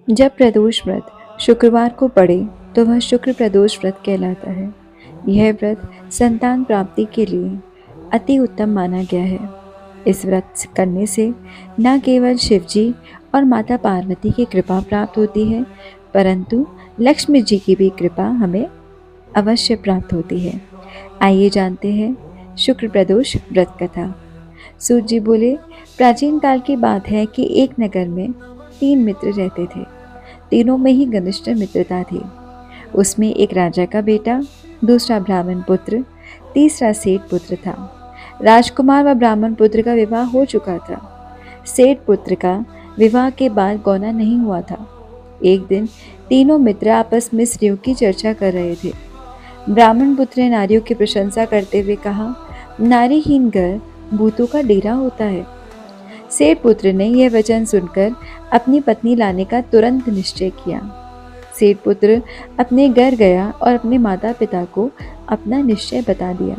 जब प्रदोष व्रत शुक्रवार को पड़े तो वह शुक्र प्रदोष व्रत कहलाता है। यह व्रत संतान प्राप्ति के लिए अति उत्तम माना गया है। इस व्रत करने से न केवल शिवजी और माता पार्वती की कृपा प्राप्त होती है, परंतु लक्ष्मी जी की भी कृपा हमें अवश्य प्राप्त होती है। आइए जानते हैं शुक्र प्रदोष व्रत कथा। सूत जी बोले, प्राचीन काल की बात है कि एक नगर में 3 मित्र रहते थे। तीनों में ही घनिष्ठ मित्रता थी। उसमें एक राजा का बेटा, दूसरा ब्राह्मण पुत्र, तीसरा सेठ पुत्र था। राजकुमार व ब्राह्मण पुत्र का विवाह हो चुका था। सेठ पुत्र का विवाह के बाद गौना नहीं हुआ था। एक दिन तीनों मित्र आपस में स्त्रियों की चर्चा कर रहे थे। ब्राह्मण पुत्र ने नारियों की प्रशंसा करते हुए कहा, नारीहीन घर भूतों का डेरा होता है। सेठ पुत्र ने यह वचन सुनकर अपनी पत्नी लाने का तुरंत निश्चय किया। सेठ पुत्र अपने घर गया और अपने माता पिता को अपना निश्चय बता दिया।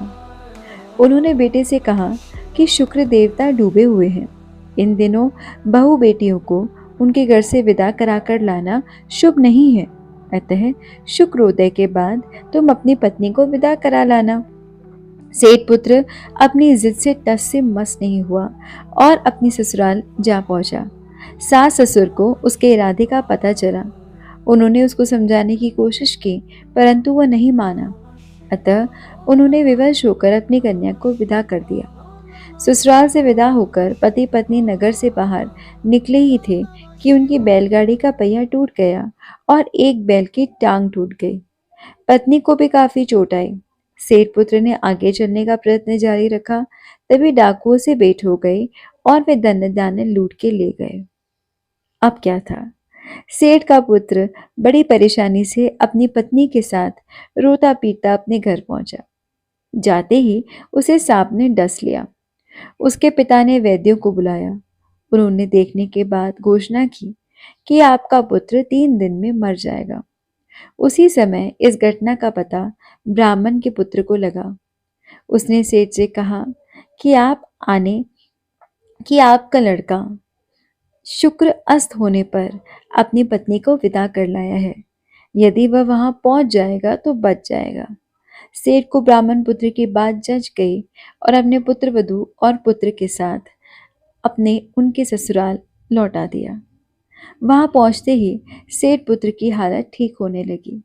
उन्होंने बेटे से कहा कि शुक्र देवता डूबे हुए हैं। इन दिनों बहू बेटियों को उनके घर से विदा कराकर लाना शुभ नहीं है, अतः शुक्रोदय के बाद तुम अपनी पत्नी को विदा करा लाना। सेठ पुत्र अपनी जिद से टस से मस नहीं हुआ और अपनी ससुराल जा पहुंचा। सास ससुर को उसके इरादे का पता चला। उन्होंने उसको समझाने की कोशिश की, परंतु वह नहीं माना। अतः उन्होंने विवश होकर अपनी कन्या को विदा कर दिया। ससुराल से विदा होकर पति पत्नी नगर से बाहर निकले ही थे कि उनकी बैलगाड़ी का पहिया टूट गया और एक बैल की टांग टूट गई। पत्नी को भी काफी चोट आई। सेठ पुत्र ने आगे चलने का प्रयत्न जारी रखा, तभी डाकुओं से भेंट हो गई और वे धन धान्य लूट के ले गए। अब क्या था? सेठ का पुत्र बड़ी परेशानी से अपनी पत्नी के साथ रोता पीटता अपने घर पहुंचा। जाते ही उसे सांप ने डस लिया। उसके पिता ने वैद्यों को बुलाया। उन्होंने देखने के बाद घोषणा की कि आपका पुत्र 3 दिन में मर जाएगा। उसी समय इस घटना का पता ब्राह्मण के पुत्र को लगा। उसने सेठ से कहा कि आपका लड़का शुक्र अस्त होने पर अपनी पत्नी को विदा कर लाया है। यदि वह वहां पहुंच जाएगा तो बच जाएगा। सेठ को ब्राह्मण पुत्र की बात जच गई और अपने पुत्र वधू और पुत्र के साथ अपने उनके ससुराल लौटा दिया। वहां पहुंचते ही सेठ पुत्र की हालत ठीक होने लगी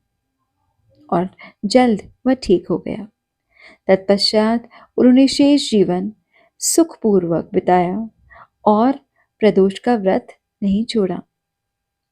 और जल्द वह ठीक हो गया। तत्पश्चात उन्होंने शेष जीवन सुखपूर्वक बिताया और प्रदोष का व्रत नहीं छोड़ा।